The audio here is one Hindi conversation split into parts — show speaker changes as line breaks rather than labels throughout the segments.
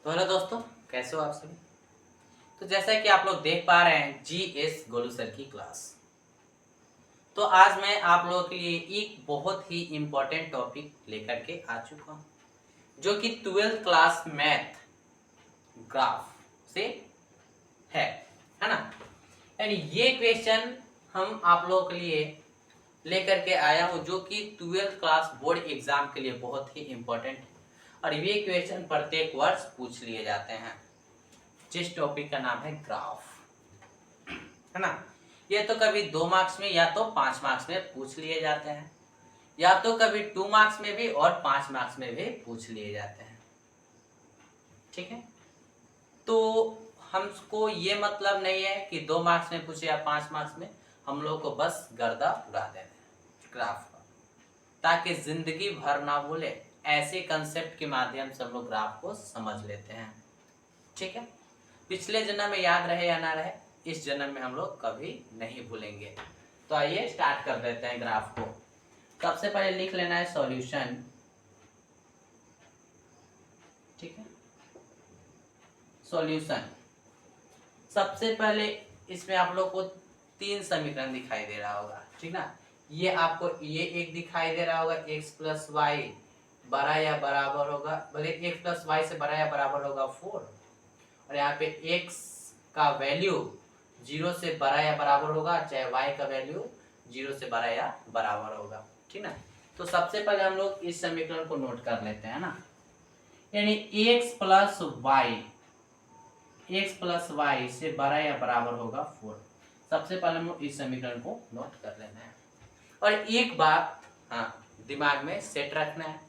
तो हेलो दोस्तों, कैसे हो आप सभी। तो जैसा कि आप लोग देख पा रहे हैं जीएस गोलू सर की क्लास। तो आज मैं आप लोगों के लिए एक बहुत ही इम्पोर्टेंट टॉपिक लेकर के आ चुका हूँ, जो कि 12th क्लास मैथ ग्राफ से है ना। यानी ये क्वेश्चन हम आप लोगों के लिए लेकर के आया हूँ, जो कि 12th क्लास बोर्ड एग्जाम के लिए बहुत ही इम्पोर्टेंट है। और ये क्वेश्चन प्रत्येक वर्ष पूछ लिए जाते हैं, जिस टॉपिक का नाम है ग्राफ, है ना। ये तो कभी 2 मार्क्स में या तो 5 मार्क्स में पूछ लिए जाते हैं, या तो कभी 2 मार्क्स में भी और 5 मार्क्स में भी पूछ लिए जाते हैं। ठीक है, तो हमको ये मतलब नहीं है कि 2 मार्क्स में पूछे या 5 मार्क्स में, हम लोग को बस गर्दा उड़ा देना है ग्राफ का, ताकि जिंदगी भर ना भूले। ऐसे कंसेप्ट के माध्यम से हम लोग ग्राफ को समझ लेते हैं। ठीक है, पिछले जन्म में याद रहे या ना रहे, इस जन्म में हम लोग कभी नहीं भूलेंगे। तो आइए स्टार्ट कर देते हैं ग्राफ को। सबसे पहले लिख लेना है सॉल्यूशन। ठीक है, सॉल्यूशन। सबसे पहले इसमें आप लोग को 3 समीकरण दिखाई दे रहा होगा, ठीक ना। ये आपको ये एक दिखाई दे रहा होगा, x प्लस वाई बड़ा या बराबर होगा, बोले x प्लस वाई से बड़ा या बराबर होगा 4। और यहाँ पे x का वैल्यू 0 से बड़ा या बराबर होगा, चाहे y का वैल्यू 0 से बड़ा या बराबर होगा, ठीक ना। तो सबसे पहले हम लोग इस समीकरण को नोट कर लेते हैं ना। यानी x प्लस वाई से बड़ा या बराबर होगा 4। सबसे पहले हम लोग इस समीकरण को नोट कर लेना है। और एक बात दिमाग में सेट रखना है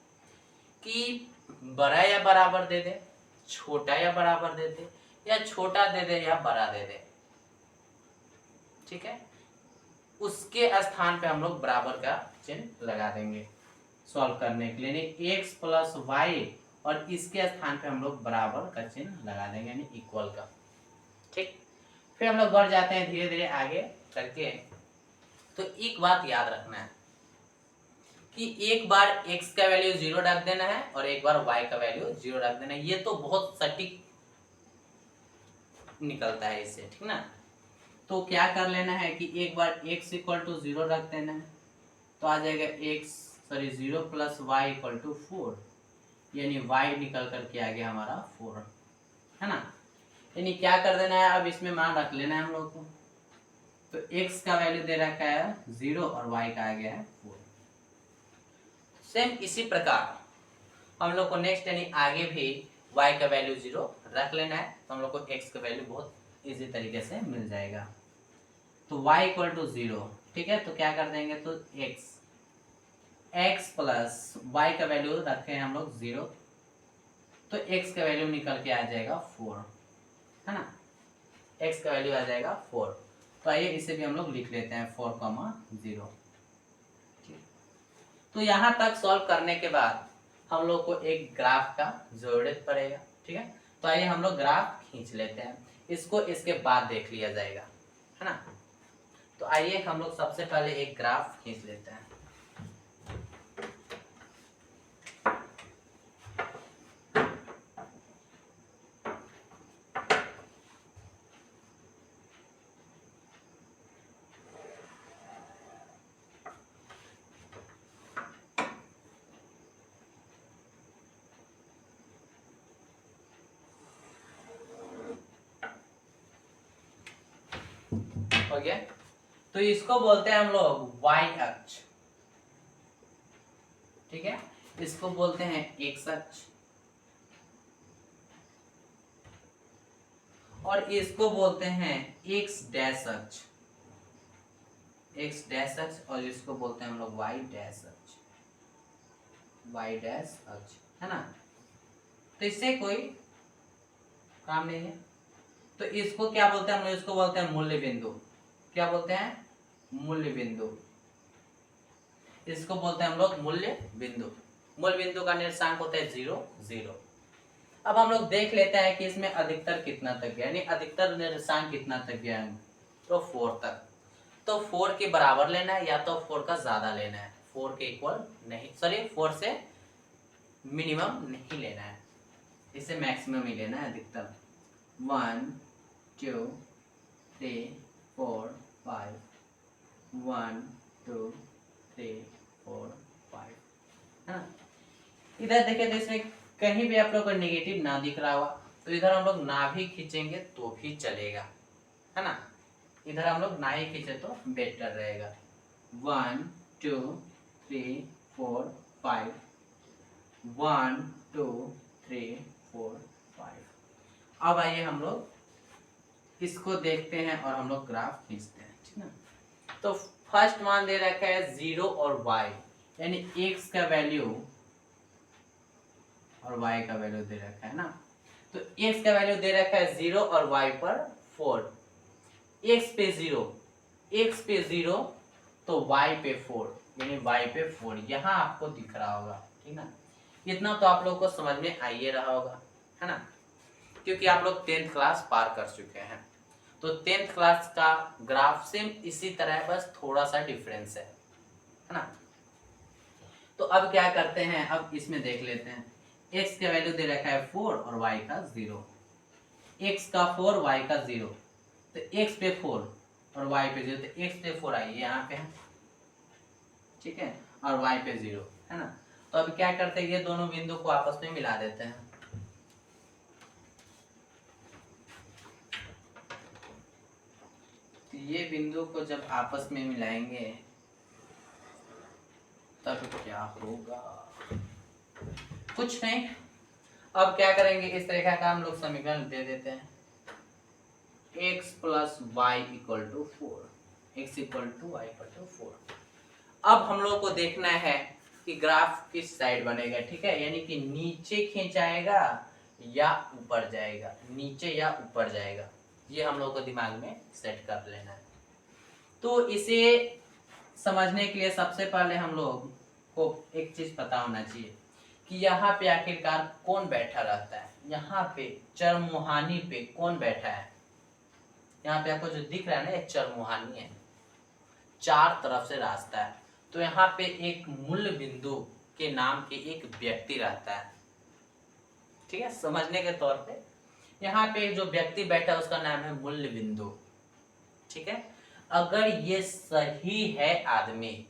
कि बड़ा या बराबर दे दे, छोटा या बराबर दे दे, या छोटा दे दे या बड़ा दे दे, ठीक है, उसके स्थान पे हम लोग बराबर का चिन्ह लगा देंगे सॉल्व करने के लिए। एक्स प्लस वाई और इसके स्थान पे हम लोग बराबर का चिन्ह लगा देंगे, यानी इक्वल का। ठीक, फिर हम लोग बढ़ जाते हैं धीरे धीरे आगे करके। तो एक बात याद रखना है कि एक बार x का वैल्यू 0 रख देना है और एक बार y का वैल्यू 0 रख देना है। ये तो बहुत सटीक निकलता है इससे, ठीक ना। तो क्या कर लेना है कि एक बार x इक्वल टू 0 रख देना है, तो आ जाएगा 0 प्लस वाई इक्वल टू 4, यानी y निकल करके आ गया हमारा 4, है ना। यानी क्या कर देना है, अब इसमें मान रख लेना है हम लोग को। तो x का वैल्यू दे रखा है 0 और y का आ गया है 4। सेम इसी प्रकार हम लोग को नेक्स्ट यानी आगे भी y का वैल्यू 0 रख लेना है, तो हम लोग को x का वैल्यू बहुत इजी तरीके से मिल जाएगा। तो y इक्वल टू 0, ठीक है, तो क्या कर देंगे, तो x प्लस वाई का वैल्यू रखे हैं हम लोग 0, तो x का वैल्यू निकल के आ जाएगा 4, है ना। x का वैल्यू आ जाएगा 4। तो आइए इसे भी हम लोग लिख लेते हैं 4,0। तो यहाँ तक सॉल्व करने के बाद हम लोग को एक ग्राफ का जरूरत पड़ेगा, ठीक है। तो आइए हम लोग ग्राफ खींच लेते हैं, इसको इसके बाद देख लिया जाएगा, है ना। तो आइए हम लोग सबसे पहले एक ग्राफ खींच लेते हैं। हो गया, तो इसको बोलते हैं हम लोग y अक्ष, ठीक है, इसको बोलते हैं x अक्ष, और इसको बोलते हैं x डैश अक्ष, x डैश अक्ष, और इसको बोलते हैं हम लोग y डैश अक्ष, y डैश अक्ष, है ना। तो इससे कोई काम नहीं है। तो इसको क्या बोलते हैं हम लोग, इसको बोलते हैं मूल्य बिंदु। क्या बोलते हैं, मूल्य बिंदु। इसको बोलते हैं हम लोग मूल्य बिंदु। मूल बिंदु का निर्देशांक होता है 0, 0। अब हम लोग देख लेते हैं कि इसमें अधिकतर कितना तक गया, यानी अधिकतर निर्देशांक कितना तक गया है, तो 4 तक। तो 4 के बराबर लेना है या तो 4 का ज्यादा लेना है, 4 के इक्वल नहीं, सॉरी 4 से मिनिमम नहीं लेना है, इसे मैक्सिमम ही लेना है, अधिकतम 1 2 3 4 5 1 2 3 4 5 है ना। इधर देखिए तो इसमें कहीं भी आप लोग को नेगेटिव ना दिख रहा होगा, तो इधर हम लोग ना भी खींचेंगे तो भी चलेगा, है ना। इधर हम लोग ना ही खींचे तो बेटर रहेगा। 1 2 3 4 5 1 2 3 4 5। अब आइए हम लोग इसको देखते हैं और हम लोग ग्राफ खींचते हैं, ठीक ना। तो फर्स्ट मान दे रखा है 0 और y, यानी x का वैल्यू और y का वैल्यू दे रखा है ना। तो x का वैल्यू दे रखा है 0 और y पर 4, x पे 0, x पे 0 तो y पे 4, यानी y पे 4 यहाँ आपको दिख रहा होगा, ठीक ना। इतना तो आप लोग को समझ में आ ही रहा होगा, है ना, क्योंकि आप लोग 10th क्लास पार कर चुके हैं। तो 10th क्लास का ग्राफ सेम इसी तरह, बस थोड़ा सा डिफरेंस है ना। तो अब क्या करते हैं, अब इसमें देख लेते हैं। x का वैल्यू दे रखा है 4 और y का 0, x का 4 y का 0, तो x पे 4 और y पे 0, तो x पे 4 आइए यहाँ पे है, ठीक है, और y पे 0 है ना। तो अब क्या करते हैं, ये दोनों बिंदु को आपस में मिला देते हैं। तो ये बिंदु को जब आपस में मिलाएंगे तब क्या होगा, कुछ नहीं। अब क्या करेंगे, इस तरह का हम लोग समीकरण दे देते हैं, x plus Y equal to 4, x equal to Y equal to 4। अब हम लोग को देखना है कि ग्राफ किस साइड बनेगा, ठीक है, यानी कि नीचे खींचाएगा या ऊपर जाएगा, नीचे या ऊपर जाएगा, ये हम लोग को दिमाग में सेट कर लेना है। तो इसे समझने के लिए सबसे पहले हम लोग को एक चीज पता होना चाहिए कि यहाँ पे आखिरकार कौन बैठा रहता है, यहाँ पे चरमुहानी पे कौन बैठा है। यहाँ पे आपको जो दिख रहा है ना, ये चरमुहानी है, चार तरफ से रास्ता है। तो यहाँ पे एक मूल बिंदु के नाम के एक व्यक्ति रहता है, ठीक है, समझने के तौर पे यहाँ पे जो व्यक्ति बैठा है उसका नाम है मूल बिंदु, ठीक है। अगर ये सही है आदमी,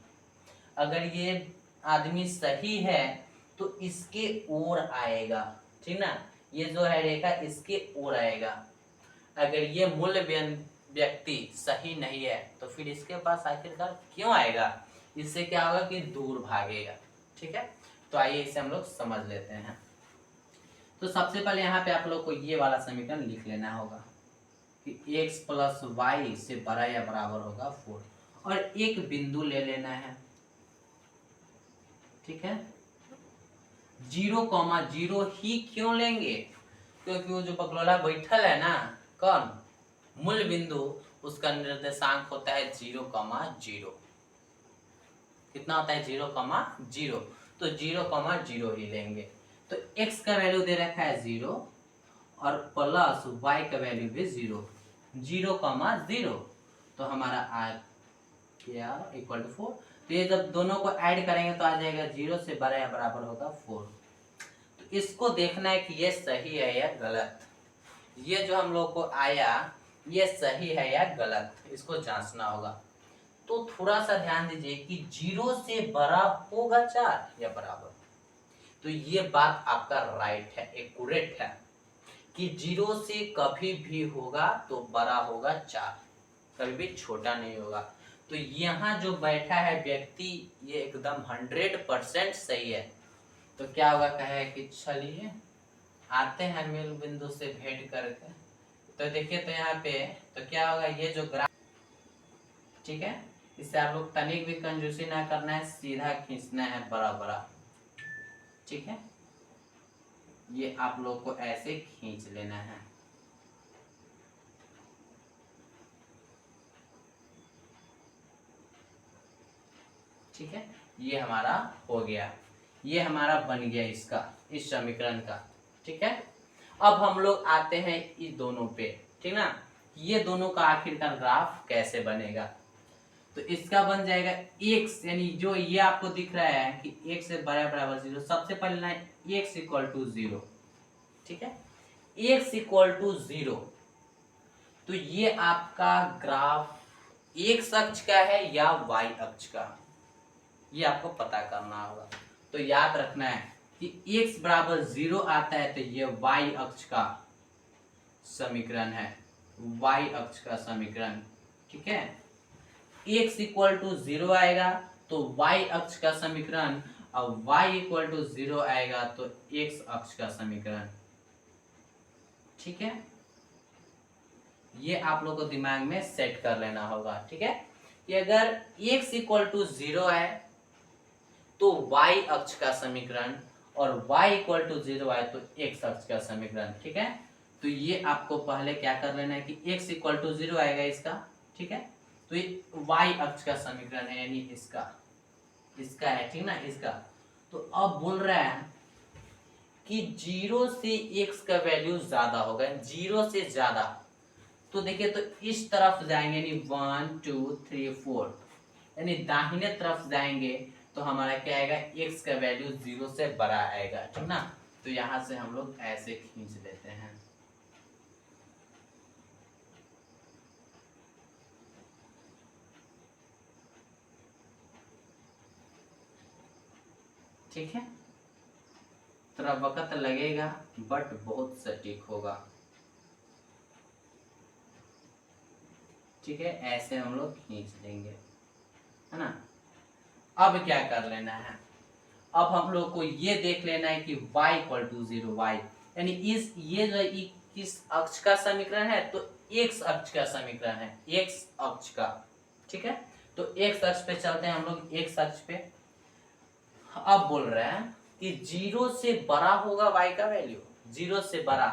अगर ये आदमी सही है तो इसके ओर आएगा, ठीक ना, ये जो है रेखा इसके ओर आएगा। अगर ये मूल व्यक्ति सही नहीं है तो फिर इसके पास आखिरकार क्यों आएगा, इससे क्या होगा कि दूर भागेगा, ठीक है। तो आइए इसे हम लोग समझ लेते हैं। तो सबसे पहले यहाँ पे आप लोग को ये वाला समीकरण लिख लेना होगा कि x प्लस वाई से बड़ा या बराबर होगा 4, और एक बिंदु ले लेना है, ठीक है। 0,0 ही क्यों लेंगे, क्योंकि वो जो बगलोला बैठल है ना, कौन, मूल बिंदु, उसका निर्देशांक होता है 0,0। कितना होता है 0,0, तो 0,0 ही लेंगे। तो x का वैल्यू दे रखा है 0 और प्लस y का वैल्यू भी 0, 0,0, तो हमारा आ गया इक्वल टू 4। तो ये जब दोनों को ऐड करेंगे तो आ जाएगा 0 से बड़ा या बराबर होगा 4। तो इसको देखना है कि ये सही है या गलत, ये जो हम लोग को आया ये सही है या गलत, इसको जांचना होगा। तो थोड़ा सा ध्यान दीजिए कि 0 से बड़ा होगा 4 या बराबर, तो ये बात आपका राइट है, एक्यूरेट है कि 0 से कभी भी होगा तो बड़ा होगा 4, कभी भी छोटा नहीं होगा। तो यहाँ जो बैठा है व्यक्ति ये एकदम 100% सही है। तो क्या होगा, कहे कि चलिए आते हैं मूल बिंदु से भेंट करके। तो देखिए तो यहाँ पे तो क्या होगा, ये जो ग्राफ, ठीक है, इससे आप लोग तनिक भी कंजूसी ना करना है, सीधा खींचना है बड़ा बड़ा, ठीक है, ये आप लोग को ऐसे खींच लेना है। ठीक है, ये हमारा हो गया, ये हमारा बन गया इसका, इस समीकरण का, ठीक है। अब हम लोग आते हैं इस दोनों पे, ठीक ना, ये दोनों का आखिरकार ग्राफ कैसे बनेगा। तो इसका बन जाएगा x, यानी जो ये आपको दिख रहा है कि x से बड़ा बराबर 0, सबसे पहले ना x इक्वल टू 0, ठीक है, x इक्वल टू 0, तो ये आपका ग्राफ x अक्ष का है या y अक्ष का, ये आपको पता करना होगा। तो याद रखना है कि x बराबर 0 आता है तो ये y अक्ष का समीकरण है, y अक्ष का समीकरण, ठीक है। x इक्वल टू 0 आएगा तो y अक्ष का समीकरण, और y इक्वल टू 0 आएगा तो x अक्ष का समीकरण, ठीक है। ये आप लोग को दिमाग में सेट कर लेना होगा, ठीक है, कि अगर x इक्वल टू 0 है तो y अक्ष का समीकरण, और y इक्वल टू 0 आए तो x अक्ष का समीकरण, ठीक है। तो ये आपको पहले क्या कर लेना है कि x इक्वल टू 0 आएगा इसका, ठीक है, तो ये y अक्ष का समीकरण है, यानी इसका है, ठीक ना, इसका। तो अब बोल रहा है कि 0 से x का वैल्यू ज्यादा होगा, 0 से ज्यादा, तो देखिए तो इस तरफ जाएंगे, यानी 1 2 3 4, यानी दाहिने तरफ जाएंगे तो हमारा क्या आएगा, x का वैल्यू 0 से बड़ा आएगा, ठीक ना। तो यहां से हम लोग ऐसे खींच लेते हैं, ठीक है। थोड़ा वक्त लगेगा बट बहुत सटीक होगा, ठीक है, ऐसे हम लोग खींच लेंगे, है ना। अब क्या कर लेना है, अब हम लोग को ये देख लेना है कि y इक्वल टू 0, y यानी इस ये जो किस अक्ष का समीकरण है, तो x अक्ष का समीकरण है, x अक्ष का, ठीक है। तो x अक्ष पे चलते हैं हम लोग, x अक्ष पे। अब बोल रहे हैं कि 0 से बड़ा होगा y का वैल्यू, 0 से बड़ा,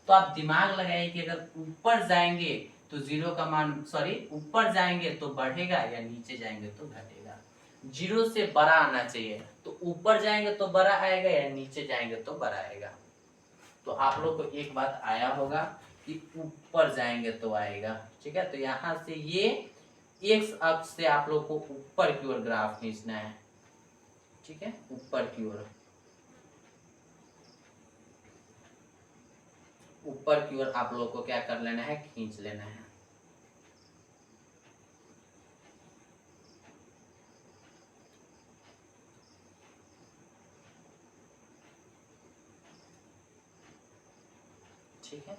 तो आप दिमाग लगाइए कि अगर ऊपर जाएंगे तो 0 का मान, सॉरी, ऊपर जाएंगे तो बढ़ेगा या नीचे जाएंगे तो घटेगा, 0 से बड़ा आना चाहिए, तो ऊपर जाएंगे तो बड़ा आएगा या नीचे जाएंगे तो बड़ा आएगा। तो आप लोग को एक बात आया होगा कि ऊपर जाएंगे तो आएगा, ठीक है। तो यहां से ये x अक्ष से आप लोग को ऊपर की ओर ग्राफ खींचना है, ठीक है, ऊपर की ओर, ऊपर की ओर आप लोग को क्या कर लेना है, खींच लेना है, ठीक है।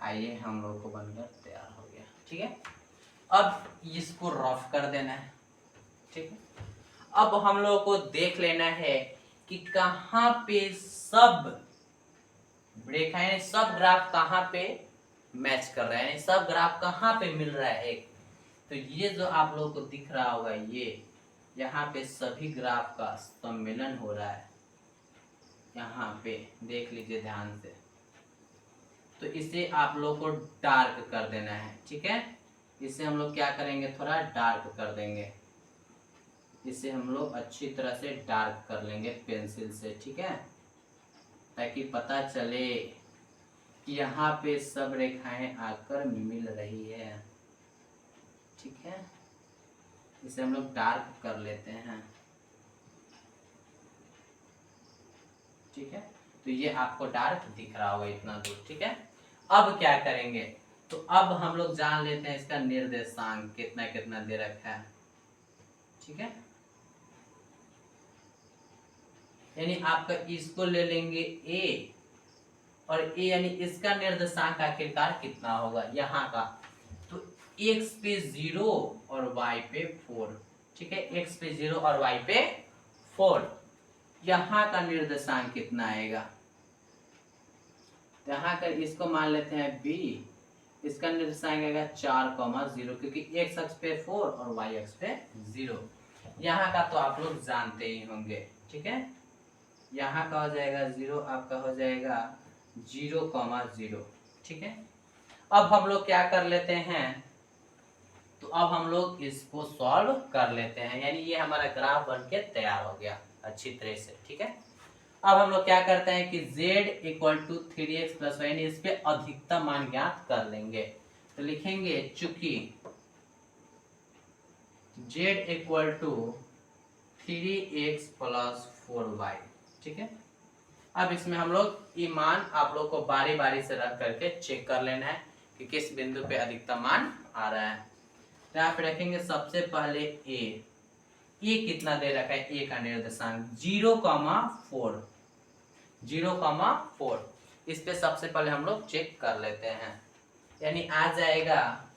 आइए हम लोग को बनकर तैयार हो गया, ठीक है। अब इसको रफ कर देना है, ठीक है। अब हम लोग को देख लेना है कि कहां पे सब रेखाएं, सब ग्राफ कहां पे मैच कर रहे हैं, सब ग्राफ कहां पे मिल रहा है एक, तो ये जो आप लोग को दिख रहा होगा, ये यहाँ पे सभी ग्राफ का सम्मेलन हो रहा है, यहाँ पे देख लीजिए ध्यान से। तो इसे आप लोग को डार्क कर देना है, ठीक है, इसे हम लोग क्या करेंगे, थोड़ा डार्क कर देंगे, इसे हम लोग अच्छी तरह से डार्क कर लेंगे पेंसिल से, ठीक है, ताकि पता चले कि यहाँ पे सब रेखाएं आकर मिल रही है, ठीक है। इसे हम लोग डार्क कर लेते हैं, ठीक है। तो ये आपको डार्क दिख रहा होगा इतना दूर, ठीक है। अब क्या करेंगे, तो अब हम लोग जान लेते हैं इसका निर्देशांक कितना कितना दे रखा है, ठीक है। यानी आपका इसको ले लेंगे a, और a यानी इसका निर्देशांक आखिरकार कितना होगा यहाँ का, तो x पे 0 और y पे 4, ठीक है, x पे 0 और y पे 4, यहाँ का निर्देशांक कितना आएगा, यहाँ कर इसको मान लेते हैं b, इसका निर्देशांक आएगा 4,0, क्योंकि x अक्ष पे 4 और y अक्ष पे 0, यहाँ का तो आप लोग जानते ही होंगे, ठीक है। यहाँ का हो जाएगा 0, आपका हो जाएगा 0,0, ठीक है। अब हम लोग क्या कर लेते हैं, तो अब हम लोग इसको सॉल्व कर लेते हैं, यानी ये हमारा ग्राफ बन के तैयार हो गया अच्छी तरह से, ठीक है। अब हम लोग क्या करते हैं कि z equal to 3x plus Y, यानी इस पे अधिकतम मान ज्ञात कर लेंगे, तो लिखेंगे चूंकि z equal to 3x plus 4y, ठीक है, अब इसमें हम लोग ये मान आप लोग को बारी बारी से रख करके चेक कर लेना है कि किस बिंदु पे अधिकतम मान आ रहा है। तो यहाँ पे रखेंगे सबसे पहले ए कितना दे रखा है, ए का निर्देशांक 0,4, 0,4। इस पे सबसे पहले हम लोग चेक कर लेते हैं, यानी आ जाएगा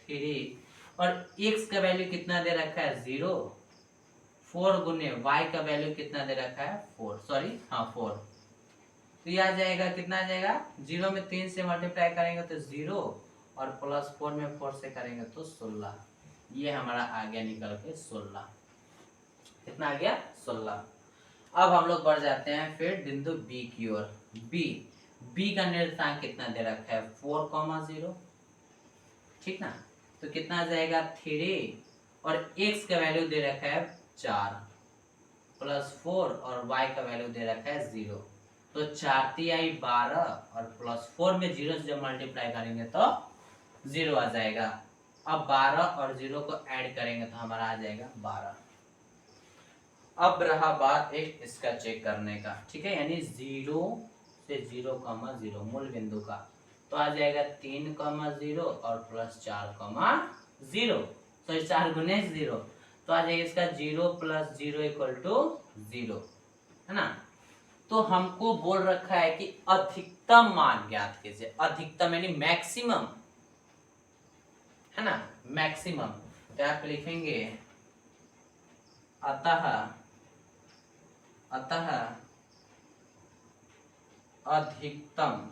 3 और x का वैल्यू कितना दे रखा है 0, 4 गुने y का वैल्यू कितना दे रखा है 4, सॉरी हाँ 4। तो ये आ जाएगा, कितना आ जाएगा, 0 में 3 से मल्टीप्लाई करेंगे तो 0 और प्लस 4 में 4 से करेंगे तो 16। ये हमारा आ गया निकल के 16। कितना आ गया 16। अब हम लोग बढ़ जाते हैं फिर बिंदु बी की ओर। बी का निर्देशांक कितना दे रखा है 4,0, ठीक ना। तो कितना आ जाएगा 3 और x का वैल्यू दे रखा है 4 प्लस 4 और y का वैल्यू दे रखा है 0। तो 4 × 3 = 12 और प्लस 4 में 0 से जब मल्टीप्लाई करेंगे तो 0 आ जाएगा। अब 12 और 0 को ऐड करेंगे तो हमारा आ जाएगा 12। अब रहा बात एक इसका चेक करने का, ठीक है, यानी 0 से 0,0 मूल बिंदु का। तो आ जाएगा 3,0 और प्लस 4,0, तो 4 गुने 0, तो आ जाएगा इसका 0 + 0 = 0, है ना। तो हमको बोल रखा है कि अधिकतम मान ज्ञात कीजिए, अधिकतम यानी मैक्सिमम, है ना, मैक्सिमम। तो आप लिखेंगे अतः अधिकतम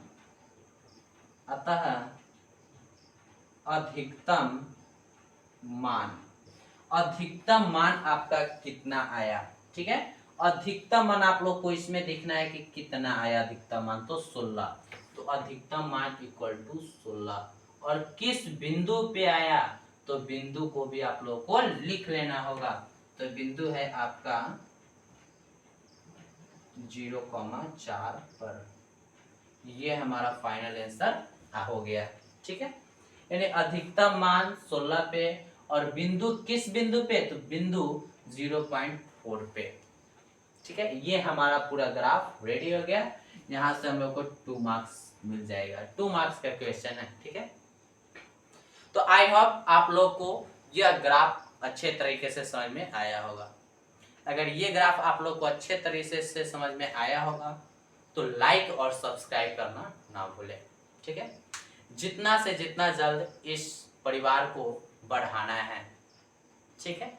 मान आपका कितना आया, ठीक है। अधिकतम मान आप लोग को इसमें देखना है कि कितना आया अधिकतम मान, तो 16। तो अधिकतम मान = 16 और किस बिंदु पे आया, तो बिंदु को भी आप लोग को लिख लेना होगा। तो बिंदु है आपका 0,4 पर। ये हमारा फाइनल आंसर हो गया, ठीक है। यानी अधिकतम मान 16 पे और बिंदु किस बिंदु पे, तो बिंदु 0.4 पे, ठीक है। ये हमारा पूरा ग्राफ रेडी हो गया। यहाँ से हम लोग को 2 मार्क्स मिल जाएगा, 2 मार्क्स का क्वेश्चन है, ठीक है। तो आई होप आप लोग को यह ग्राफ अच्छे तरीके से समझ में आया होगा। अगर ये ग्राफ आप लोग को अच्छे तरीके से समझ में आया होगा तो लाइक और सब्सक्राइब करना ना भूलें, ठीक है। जितना से जितना जल्द इस परिवार को बढ़ाना है, ठीक है,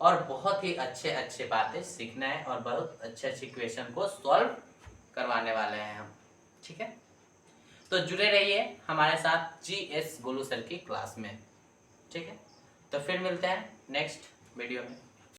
और बहुत ही अच्छे अच्छे बातें सीखना है और बहुत अच्छे अच्छे क्वेश्चन को सॉल्व करवाने वाले हैं हम, ठीक है। तो जुड़े रहिए हमारे साथ GS गोलू सर की क्लास में, ठीक है। तो फिर मिलते हैं नेक्स्ट वीडियो में।